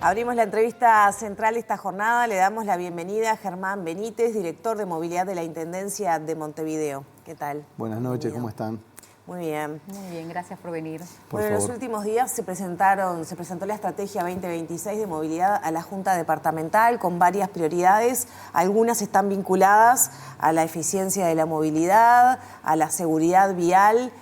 Abrimos la entrevista central de esta jornada. Le damos la bienvenida a Germán Benítez, director de movilidad de la Intendencia de Montevideo. ¿Qué tal? Buenas noches, ¿cómo están? Muy bien. Muy bien, gracias por venir. Bueno, en los últimos días se presentó la Estrategia 2026 de movilidad a la Junta Departamental con varias prioridades. Algunas están vinculadas a la eficiencia de la movilidad, a la seguridad vial.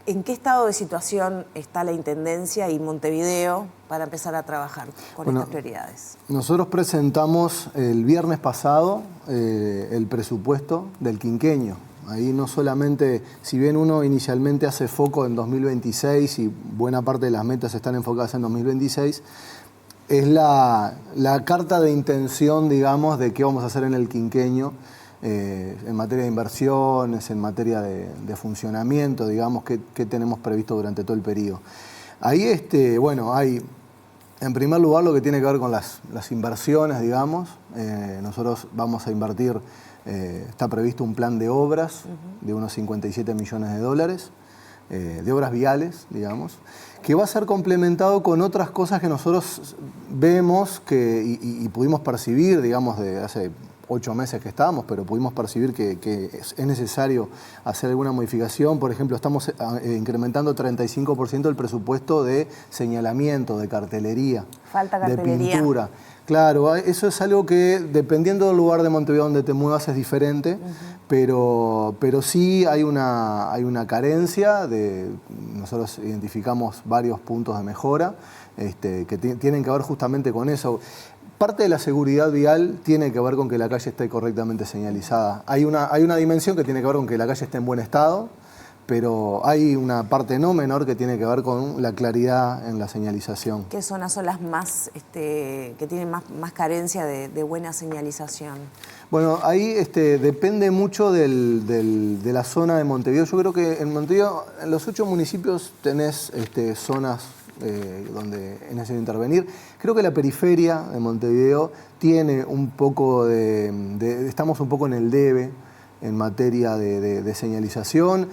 ¿En qué estado de situación está la Intendencia y Montevideo para empezar a trabajar con estas prioridades? Nosotros presentamos el viernes pasado el presupuesto del quinquenio. Ahí no solamente, si bien uno inicialmente hace foco en 2026 y buena parte de las metas están enfocadas en 2026, es la carta de intención, digamos, de qué vamos a hacer en el quinquenio. En materia de inversiones, en materia de funcionamiento, digamos, qué tenemos previsto durante todo el periodo. Ahí, bueno, hay, en primer lugar, lo que tiene que ver con las inversiones, digamos. Nosotros vamos a invertir, está previsto un plan de obras de unos 57 millones de dólares, de obras viales, digamos, que va a ser complementado con otras cosas que nosotros vemos y pudimos percibir, digamos, de hace 8 meses que estábamos, pero pudimos percibir que es necesario hacer alguna modificación. Por ejemplo, estamos incrementando 35% el presupuesto de señalamiento, de cartelería, Falta cartelería. de pintura. Claro, eso es algo que, dependiendo del lugar de Montevideo donde te muevas, es diferente, pero sí hay una carencia. Nosotros identificamos varios puntos de mejora que tienen que ver justamente con eso. Parte de la seguridad vial tiene que ver con que la calle esté correctamente señalizada. Hay una dimensión que tiene que ver con que la calle esté en buen estado, pero hay una parte no menor que tiene que ver con la claridad en la señalización. ¿Qué zonas son las más que tienen más carencia de buena señalización? Bueno, ahí depende mucho de la zona de Montevideo. Yo creo que en Montevideo, en los 8 municipios tenés zonas donde es necesario intervenir. Creo que la periferia de Montevideo tiene un poco estamos un poco en el debe en materia de señalización.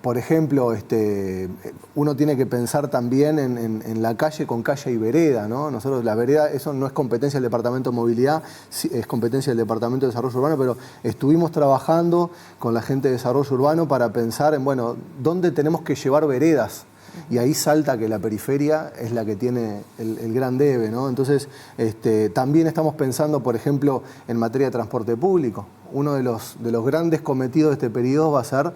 Por ejemplo, uno tiene que pensar también en la calle con calle y vereda, ¿no? Nosotros la vereda, eso no es competencia del Departamento de Movilidad, es competencia del Departamento de Desarrollo Urbano, pero estuvimos trabajando con la gente de Desarrollo Urbano para pensar en, bueno, dónde tenemos que llevar veredas. Y ahí salta que la periferia es la que tiene el gran debe, ¿no? Entonces, también estamos pensando, por ejemplo, en materia de transporte público. Uno de los grandes cometidos de este periodo va a ser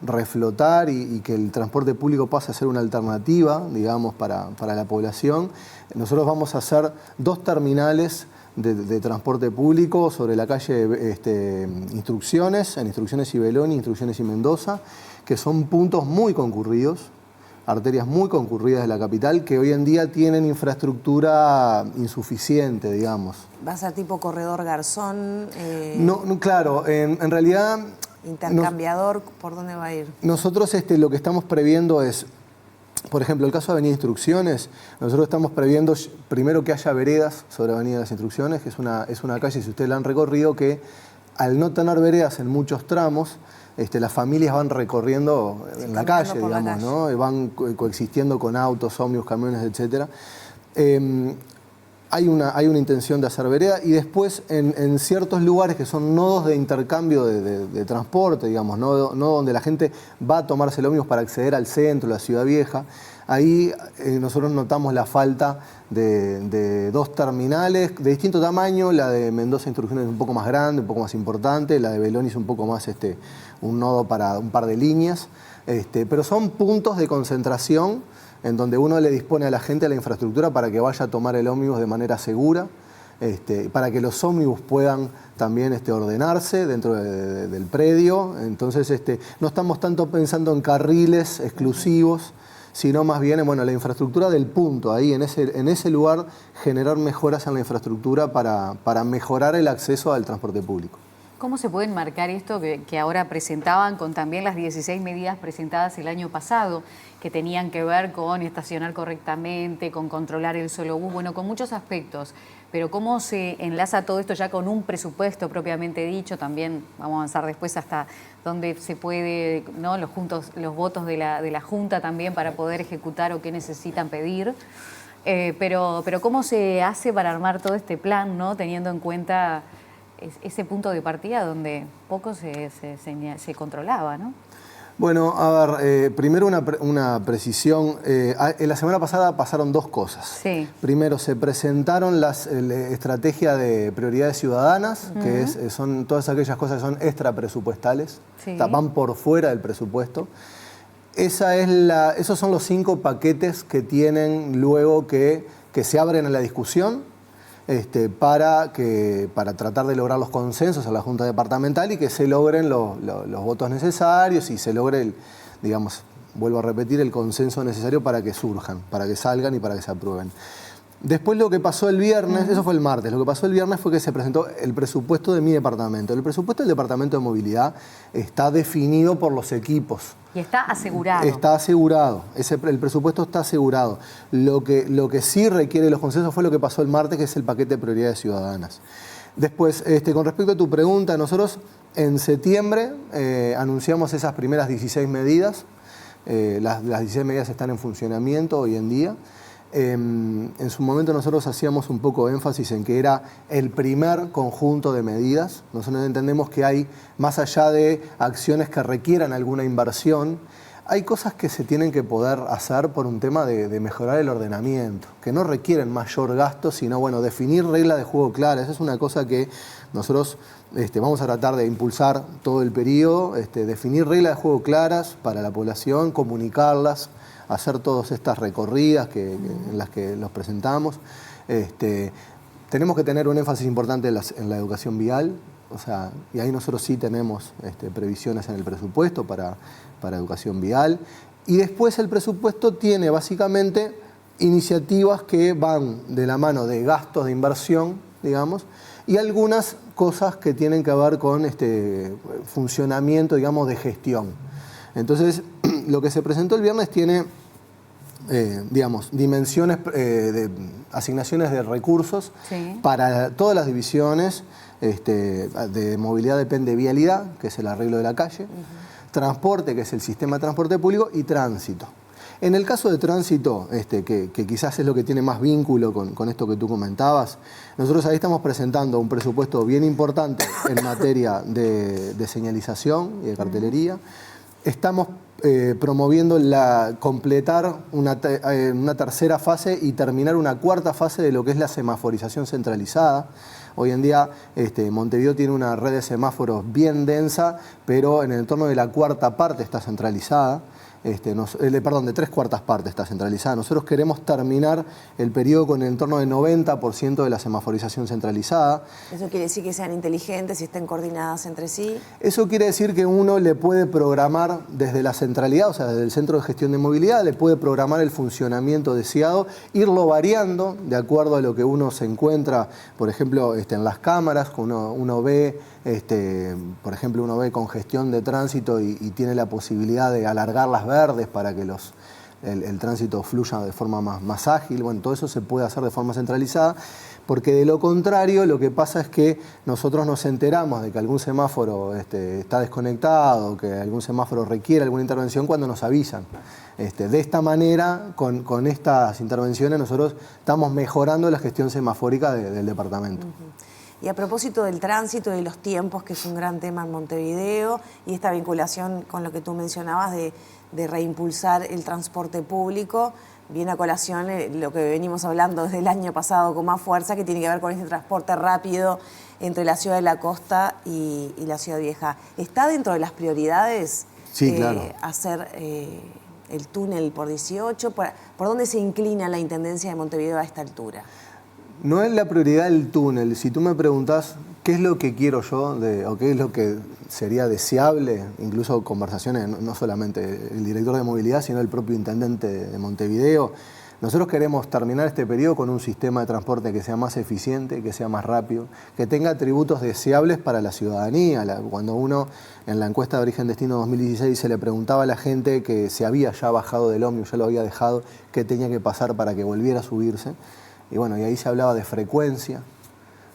reflotar y que el transporte público pase a ser una alternativa, digamos, para la población. Nosotros vamos a hacer 2 terminales de transporte público sobre la calle Instrucciones, en Instrucciones y Beloni, Instrucciones y Mendoza, que son puntos muy concurridos, arterias muy concurridas de la capital, que hoy en día tienen infraestructura insuficiente, digamos. ¿Va a ser tipo corredor Garzón? No, claro, en realidad... ¿Intercambiador? ¿Por dónde va a ir? Nosotros lo que estamos previendo es, por ejemplo, el caso de Avenida Instrucciones, nosotros estamos previendo primero que haya veredas sobre Avenida Las Instrucciones, que es una calle, si ustedes la han recorrido, que al no tener veredas en muchos tramos, las familias van recorriendo en la calle, digamos, ¿no? Van coexistiendo con autos, ómnibus, camiones, etc. Hay una intención de hacer vereda y después en ciertos lugares que son nodos de intercambio de transporte, digamos, no donde la gente va a tomarse el ómnibus para acceder al centro, la ciudad vieja. Ahí nosotros notamos la falta de 2 terminales de distinto tamaño. La de Mendoza Instrucciones es un poco más grande, un poco más importante. La de Beloni es un poco más un nodo para un par de líneas. Pero son puntos de concentración en donde uno le dispone a la gente la infraestructura para que vaya a tomar el ómnibus de manera segura, para que los ómnibus puedan también ordenarse dentro del predio. Entonces no estamos tanto pensando en carriles exclusivos, sino más bien en la infraestructura del punto, ahí en ese lugar generar mejoras en la infraestructura para mejorar el acceso al transporte público. ¿Cómo se puede enmarcar esto que ahora presentaban con también las 16 medidas presentadas el año pasado, que tenían que ver con estacionar correctamente, con controlar el solo bus, bueno, con muchos aspectos? Pero ¿cómo se enlaza todo esto ya con un presupuesto propiamente dicho? También vamos a avanzar después hasta dónde se puede, ¿no?, los votos de la Junta también para poder ejecutar o qué necesitan pedir. pero ¿cómo se hace para armar todo este plan, ¿no? Teniendo en cuenta ese punto de partida donde poco se controlaba, ¿no? Bueno, a ver, primero una precisión. En la semana pasada pasaron dos cosas. Sí. Primero, se presentaron las estrategia de prioridades ciudadanas, que son todas aquellas cosas que son extrapresupuestales, Sí. van por fuera del presupuesto. Esos son los 5 paquetes que tienen luego que se abren a la discusión para tratar de lograr los consensos a la Junta Departamental y que se logren los votos necesarios y se logre, digamos, vuelvo a repetir, el consenso necesario para que surjan, para que salgan y para que se aprueben. Después lo que pasó el viernes, eso fue el martes, lo que pasó el viernes fue que se presentó el presupuesto de mi departamento. El presupuesto del Departamento de Movilidad está definido por los equipos. Y está asegurado. Está asegurado, el presupuesto está asegurado. Lo que sí requiere los consensos fue lo que pasó el martes, que es el paquete de prioridades ciudadanas. Después, con respecto a tu pregunta, nosotros en septiembre anunciamos esas primeras 16 medidas. Las 16 medidas están en funcionamiento hoy en día. En su momento nosotros hacíamos un poco énfasis en que era el primer conjunto de medidas. Nosotros entendemos que hay, más allá de acciones que requieran alguna inversión, hay cosas que se tienen que poder hacer por un tema de mejorar el ordenamiento, que no requieren mayor gasto, sino bueno, definir reglas de juego claras. Esa es una cosa que nosotros vamos a tratar de impulsar todo el periodo, definir reglas de juego claras para la población, comunicarlas, hacer todas estas recorridas en las que los presentamos. Tenemos que tener un énfasis importante en la educación vial, y ahí nosotros sí tenemos previsiones en el presupuesto para educación vial. Y después el presupuesto tiene básicamente iniciativas que van de la mano de gastos de inversión, digamos, y algunas cosas que tienen que ver con funcionamiento, digamos, de gestión. Entonces, lo que se presentó el viernes tiene, digamos, dimensiones, asignaciones de recursos Sí. para todas las divisiones. De movilidad depende vialidad, que es el arreglo de la calle, transporte, que es el sistema de transporte público, y tránsito. En el caso de tránsito, que quizás es lo que tiene más vínculo con esto que tú comentabas, nosotros ahí estamos presentando un presupuesto bien importante en materia de señalización y de cartelería. Estamos promoviendo completar una tercera fase y terminar una cuarta fase de lo que es la semaforización centralizada. Hoy en día Montevideo tiene una red de semáforos bien densa, pero en el entorno de la cuarta parte está centralizada. De 3/4 partes está centralizada. Nosotros queremos terminar el periodo con el entorno del 90% de la semaforización centralizada. ¿Eso quiere decir que sean inteligentes y estén coordinadas entre sí? Eso quiere decir que uno le puede programar desde la centralidad, o sea, desde el Centro de Gestión de Movilidad, le puede programar el funcionamiento deseado, irlo variando de acuerdo a lo que uno se encuentra, por ejemplo, en las cámaras, uno ve, por ejemplo, uno ve congestión de tránsito y tiene la posibilidad de alargar las verdes para que el tránsito fluya de forma más ágil. Bueno, todo eso se puede hacer de forma centralizada, porque de lo contrario lo que pasa es que nosotros nos enteramos de que algún semáforo está desconectado, que algún semáforo requiere alguna intervención cuando nos avisan. De esta manera, con estas intervenciones, nosotros estamos mejorando la gestión semafórica del departamento. Y a propósito del tránsito y los tiempos, que es un gran tema en Montevideo, y esta vinculación con lo que tú mencionabas de reimpulsar el transporte público, viene a colación lo que venimos hablando desde el año pasado con más fuerza, que tiene que ver con este transporte rápido entre la ciudad de la costa y la ciudad vieja. ¿Está dentro de las prioridades Sí, claro. hacer el túnel por 18? ¿Por dónde se inclina la Intendencia de Montevideo a esta altura? No es la prioridad el túnel. Si tú me preguntás qué es lo que quiero yo o qué es lo que sería deseable, incluso conversaciones, no solamente el director de movilidad, sino el propio intendente de Montevideo, nosotros queremos terminar este periodo con un sistema de transporte que sea más eficiente, que sea más rápido, que tenga atributos deseables para la ciudadanía. Cuando uno, en la encuesta de origen-destino 2016, se le preguntaba a la gente que se había ya bajado del ómnibus, ya lo había dejado, qué tenía que pasar para que volviera a subirse. Y bueno, y ahí se hablaba de frecuencia,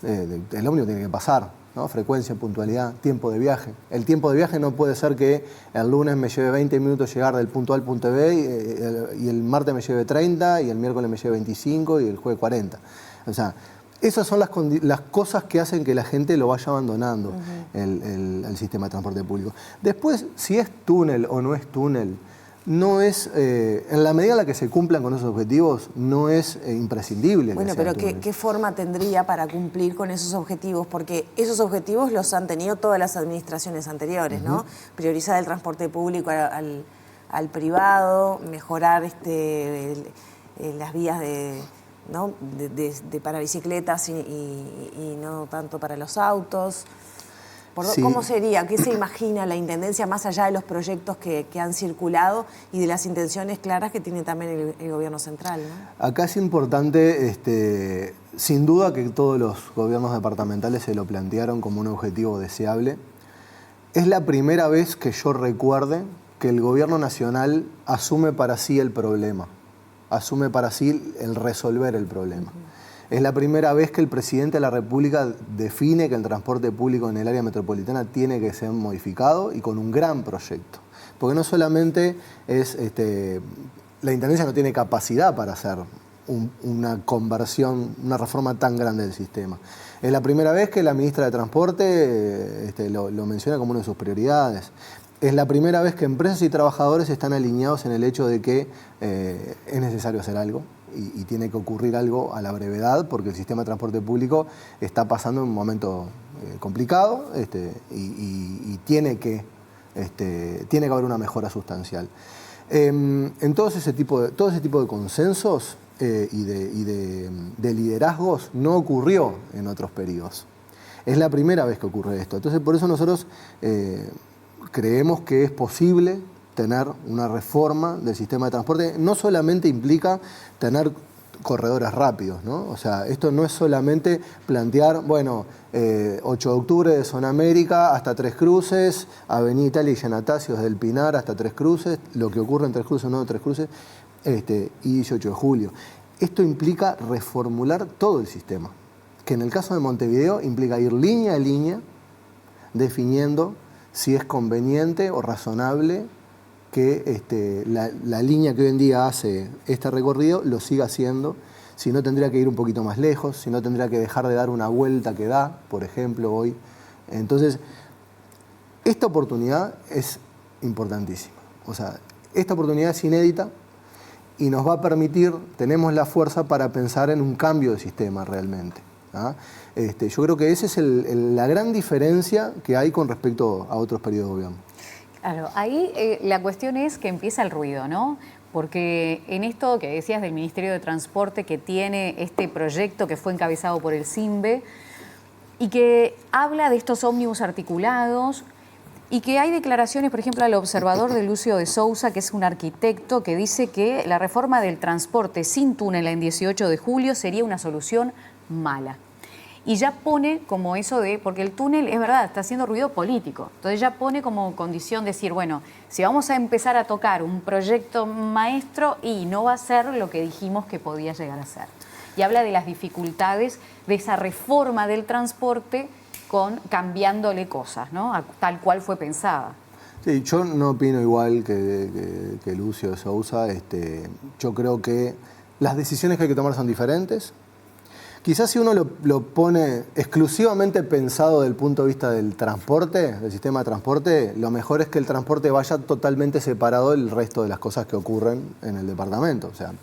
el ómnibus tiene que pasar, ¿no? Frecuencia, puntualidad, tiempo de viaje. El tiempo de viaje no puede ser que el lunes me lleve 20 minutos llegar del punto A al punto B y el martes me lleve 30 y el miércoles me lleve 25 y el jueves 40. O sea, esas son las cosas que hacen que la gente lo vaya abandonando, el sistema de transporte público. Después, si es túnel o no es túnel, no es, en la medida en la que se cumplan con esos objetivos, no es imprescindible. Bueno, pero ¿qué forma tendría para cumplir con esos objetivos? Porque esos objetivos los han tenido todas las administraciones anteriores, ¿no? Priorizar el transporte público al privado, mejorar las vías ¿no? para bicicletas y no tanto para los autos. Sí. ¿Cómo sería? ¿Qué se imagina la Intendencia más allá de los proyectos que han circulado y de las intenciones claras que tiene también el gobierno central, ¿no? Acá es importante, sin duda que todos los gobiernos departamentales se lo plantearon como un objetivo deseable. Es la primera vez que yo recuerde que el gobierno nacional asume para sí el problema, asume para sí el resolver el problema. Es la primera vez que el presidente de la República define que el transporte público en el área metropolitana tiene que ser modificado y con un gran proyecto. Porque no solamente es, la Intendencia no tiene capacidad para hacer una conversión, una reforma tan grande del sistema. Es la primera vez que la ministra de Transporte lo menciona como una de sus prioridades. Es la primera vez que empresas y trabajadores están alineados en el hecho de que es necesario hacer algo y tiene que ocurrir algo a la brevedad porque el sistema de transporte público está pasando un momento complicado y tiene que haber una mejora sustancial. En todo ese tipo de consensos y de liderazgos no ocurrió en otros periodos. Es la primera vez que ocurre esto. Entonces, por eso nosotros creemos que es posible tener una reforma del sistema de transporte. No solamente implica tener corredores rápidos, ¿no? O sea, esto no es solamente plantear, 8 de octubre de Zona América hasta Tres Cruces, Avenida Italia y Giannatasio desde el Pinar hasta Tres Cruces, lo que ocurre en Tres Cruces, no en Tres Cruces, y 18 de julio. Esto implica reformular todo el sistema, que en el caso de Montevideo implica ir línea a línea, definiendo si es conveniente o razonable que la línea que hoy en día hace este recorrido lo siga haciendo, si no tendría que ir un poquito más lejos, si no tendría que dejar de dar una vuelta que da, por ejemplo, hoy. Entonces, esta oportunidad es importantísima. O sea, esta oportunidad es inédita y nos va a permitir, tenemos la fuerza para pensar en un cambio de sistema realmente. ¿Ah? Yo creo que esa es la gran diferencia que hay con respecto a otros periodos de gobierno. Claro, ahí la cuestión es que empieza el ruido, ¿no? Porque en esto que decías del Ministerio de Transporte, que tiene este proyecto que fue encabezado por el CIMBE y que habla de estos ómnibus articulados y que hay declaraciones, por ejemplo, al observador de Lucio de Sousa, que es un arquitecto, que dice que la reforma del transporte sin túnel en 18 de julio sería una solución mala. Y ya pone como eso de, porque el túnel, es verdad, está haciendo ruido político. Entonces ya pone como condición decir, bueno, si vamos a empezar a tocar un proyecto maestro y no va a ser lo que dijimos que podía llegar a ser. Y habla de las dificultades de esa reforma del transporte cambiándole cosas, ¿no? Tal cual fue pensada. Sí, yo no opino igual que Lucio de Sousa. Yo creo que las decisiones que hay que tomar son diferentes. Quizás si uno lo pone exclusivamente pensado desde el punto de vista del transporte, del sistema de transporte, lo mejor es que el transporte vaya totalmente separado del resto de las cosas que ocurren en el departamento. O sea,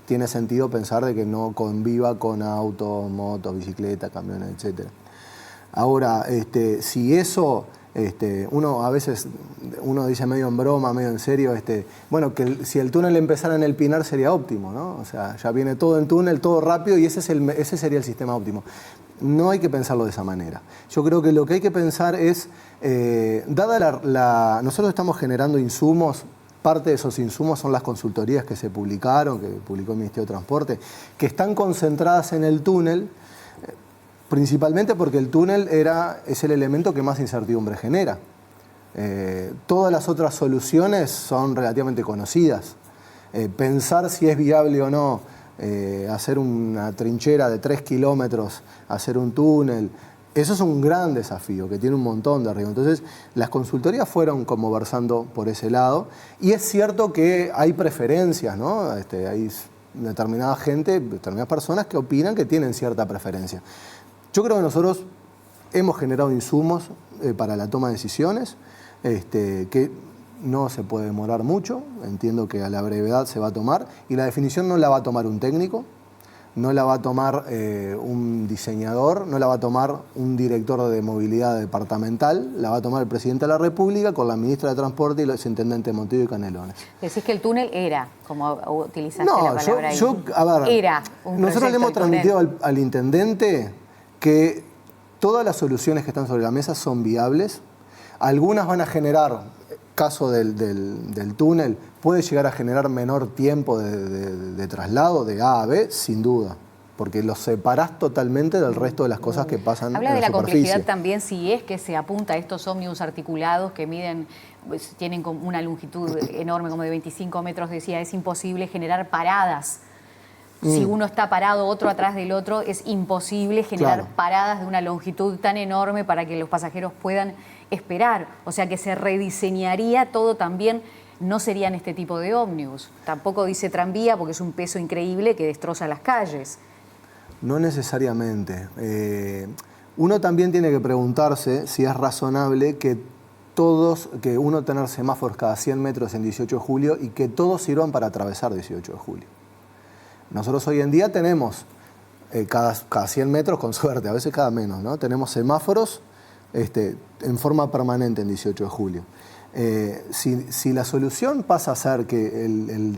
tiene sentido pensar de que no conviva con autos, motos, bicicletas, camiones, etc. Ahora, si eso... uno a veces dice medio en broma, medio en serio, bueno, que si el túnel empezara en el Pinar sería óptimo, ¿no? O sea, ya viene todo en túnel, todo rápido y ese sería el sistema óptimo. No hay que pensarlo de esa manera. Yo creo que lo que hay que pensar es, nosotros estamos generando insumos, parte de esos insumos son las consultorías que se publicaron, que publicó el Ministerio de Transporte, que están concentradas en el túnel, principalmente porque el túnel es el elemento que más incertidumbre genera. Todas las otras soluciones son relativamente conocidas. Pensar si es viable o no hacer una trinchera de 3 kilómetros, hacer un túnel, Eso es un gran desafío que tiene un montón de riesgo. Entonces, las consultorías fueron como versando por ese lado. Y es cierto que hay preferencias, ¿no? Hay determinada gente, determinadas personas que opinan que tienen cierta preferencia. Yo creo que nosotros hemos generado insumos para la toma de decisiones, que no se puede demorar mucho. Entiendo que a la brevedad se va a tomar. Y la definición no la va a tomar un técnico, no la va a tomar un diseñador, no la va a tomar un director de movilidad departamental, la va a tomar el presidente de la República con la ministra de Transporte y los intendentes Montillo y Canelones. Decís que el túnel era, como utilizaste No, la palabra ahí. A ver, era un nosotros le hemos proyecto, el túnel. transmitido al intendente que todas las soluciones que están sobre la mesa son viables. Algunas van a generar, caso del túnel, puede llegar a generar menor tiempo de traslado de A a B, sin duda, porque los separás totalmente del resto de las cosas que pasan Habla en de la la superficie. complejidad también si es que se apunta a estos ómnibus articulados que miden, pues, tienen como una longitud enorme, como de 25 metros, decía, es imposible generar paradas. Si uno está parado, otro atrás del otro, es imposible generar Claro. paradas de una longitud tan enorme para que los pasajeros puedan esperar. O sea que se rediseñaría todo también, no serían este tipo de ómnibus. Tampoco dice tranvía porque es un peso increíble que destroza las calles. No necesariamente. Uno también tiene que preguntarse si es razonable que uno tener semáforos cada 100 metros en 18 de julio y que todos sirvan para atravesar 18 de julio. Nosotros hoy en día tenemos cada 100 metros, con suerte, a veces cada menos, ¿no? Tenemos semáforos en forma permanente en 18 de julio. Si la solución pasa a ser que el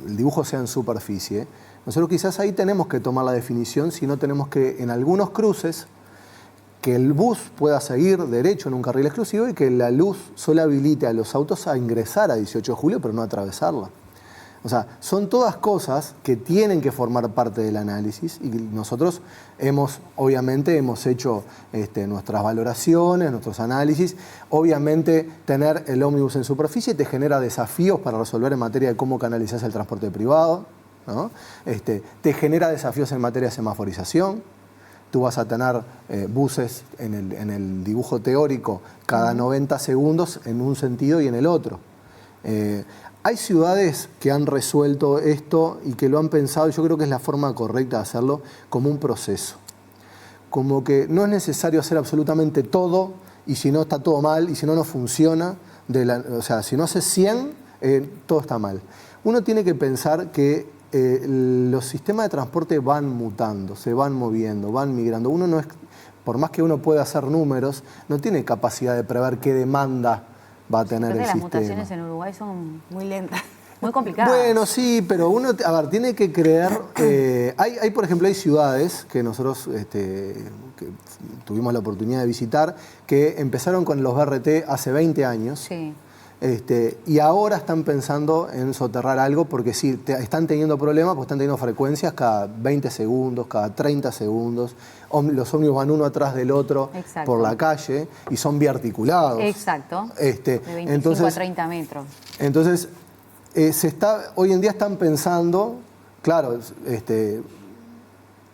dibujo sea en superficie, nosotros quizás ahí tenemos que tomar la definición, si no tenemos que, en algunos cruces, que el bus pueda seguir derecho en un carril exclusivo y que la luz solo habilite a los autos a ingresar a 18 de julio, pero no a atravesarla. O sea, son todas cosas que tienen que formar parte del análisis y nosotros obviamente hemos hecho nuestras valoraciones, nuestros análisis. Obviamente tener el ómnibus en superficie te genera desafíos para resolver en materia de cómo canalizas el transporte privado, ¿no? Te genera desafíos en materia de semaforización. Tú vas a tener buses en el dibujo teórico cada 90 segundos en un sentido y en el otro. Hay ciudades que han resuelto esto y que lo han pensado, y yo creo que es la forma correcta de hacerlo, como un proceso. Como que no es necesario hacer absolutamente todo, y si no está todo mal, y si no, no funciona. O sea, si no haces 100, todo está mal. Uno tiene que pensar que los sistemas de transporte van mutando, se van moviendo, van migrando. Uno no es, por más que uno pueda hacer números, no tiene capacidad de prever qué demanda va a tener el Las sistema. mutaciones en Uruguay son Muy lenta. muy complicadas. Bueno, sí, pero uno, a ver, tiene que creer. Por ejemplo, hay ciudades que nosotros que tuvimos la oportunidad de visitar que empezaron con los BRT hace 20 años. Sí. Y ahora están pensando en soterrar algo porque sí, están teniendo problemas, porque están teniendo frecuencias cada 20 segundos, cada 30 segundos. Los ómnibus van uno atrás del otro. Exacto. Por la calle y son biarticulados. Exacto. De 25 a 30 metros. Entonces, hoy en día están pensando, claro,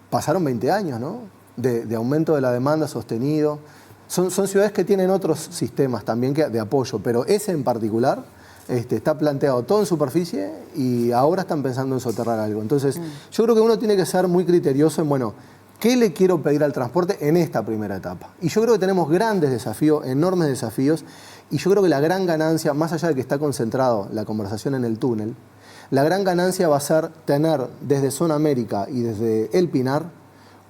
pasaron 20 años, ¿no? De aumento de la demanda sostenido. Son ciudades que tienen otros sistemas también de apoyo, pero ese en particular está planteado todo en superficie y ahora están pensando en soterrar algo. Entonces, yo creo que uno tiene que ser muy criterioso en, bueno, ¿qué le quiero pedir al transporte en esta primera etapa? Y yo creo que tenemos grandes desafíos, enormes desafíos, y yo creo que la gran ganancia, más allá de que está concentrado la conversación en el túnel, la gran ganancia va a ser tener desde Zona América y desde El Pinar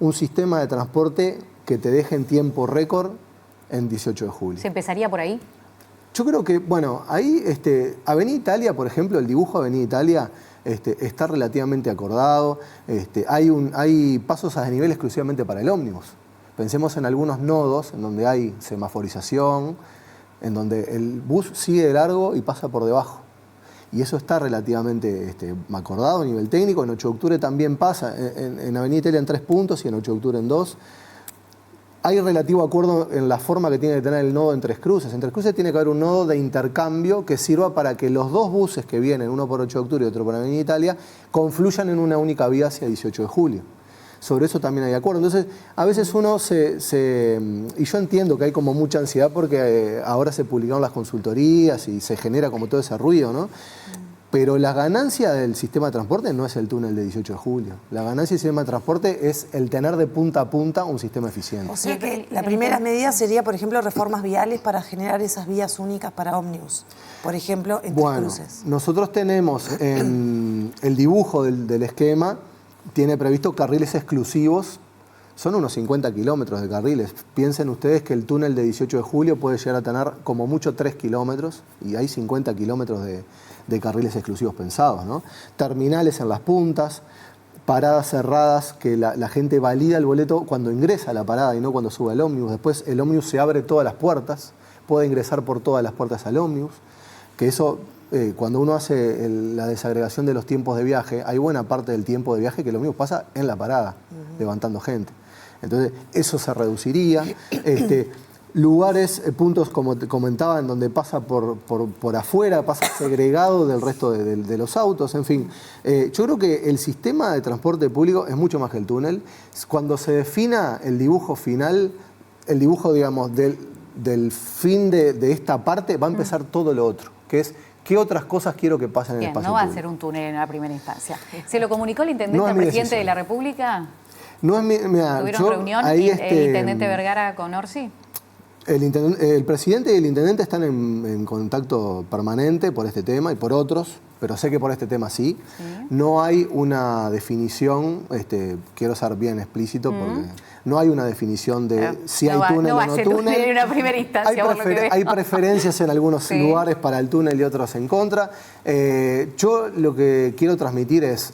un sistema de transporte que te deje en tiempo récord en 18 de julio. ¿Se empezaría por ahí? Yo creo que, bueno, ahí Avenida Italia, por ejemplo, el dibujo de Avenida Italia está relativamente acordado. Hay pasos a desnivel exclusivamente para el ómnibus. Pensemos en algunos nodos en donde hay semaforización, en donde el bus sigue de largo y pasa por debajo. Y eso está relativamente acordado a nivel técnico. En 8 de octubre también pasa, en Avenida Italia en 3 puntos y en 8 de octubre en 2. Hay relativo acuerdo en la forma que tiene que tener el nodo en Tres Cruces. En Tres Cruces tiene que haber un nodo de intercambio que sirva para que los dos buses que vienen, uno por 8 de octubre y otro por Avenida Italia, confluyan en una única vía hacia 18 de julio. sobre eso también hay acuerdo. Entonces, a veces uno y yo entiendo que hay como mucha ansiedad porque ahora se publicaron las consultorías y se genera como todo ese ruido, ¿no? Pero la ganancia del sistema de transporte no es el túnel de 18 de julio. La ganancia del sistema de transporte es el tener de punta a punta un sistema eficiente. O sea que la primera medida sería, por ejemplo, reformas viales para generar esas vías únicas para ómnibus. Por ejemplo, en Tres Cruces. Nosotros tenemos en el dibujo del esquema, tiene previsto carriles exclusivos. Son unos 50 kilómetros de carriles. Piensen ustedes que el túnel de 18 de julio puede llegar a tener como mucho 3 kilómetros y hay 50 kilómetros de carriles exclusivos pensados, ¿no? Terminales en las puntas, paradas cerradas que la gente valida el boleto cuando ingresa a la parada y no cuando sube al ómnibus. Después el ómnibus se abre todas las puertas, puede ingresar por todas las puertas al ómnibus, que eso... cuando uno hace la desagregación de los tiempos de viaje, hay buena parte del tiempo de viaje que el ómnibus pasa en la parada, levantando gente. Entonces, eso se reduciría. Lugares, puntos, como te comentaba, en donde pasa por afuera, pasa segregado del resto de los autos, en fin. Yo creo que el sistema de transporte público es mucho más que el túnel. Cuando se defina el dibujo final, el dibujo, digamos, del fin de esta parte, va a empezar todo lo otro, que es qué otras cosas quiero que pasen en el espacio no va público. a ser un túnel en la primera instancia. ¿Se lo comunicó el intendente al presidente de la República? No es mira, ¿Tuvieron reunión el intendente Vergara con Orsi? El presidente y el intendente están en contacto permanente por este tema y por otros, pero sé que por este tema sí. No hay una definición, quiero ser bien explícito, porque no hay una definición de si hay túnel o no túnel. En una primera instancia, hay preferencias en algunos lugares para el túnel y otros en contra. Yo lo que quiero transmitir es,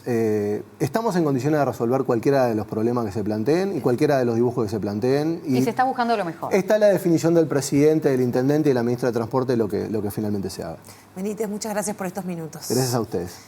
estamos en condiciones de resolver cualquiera de los problemas que se planteen y cualquiera de los dibujos que se planteen. Y se está buscando lo mejor. Está la definición del presidente, del intendente y de la ministra de Transporte lo que finalmente se haga. Benítez, muchas gracias por estos minutos. Gracias a ustedes.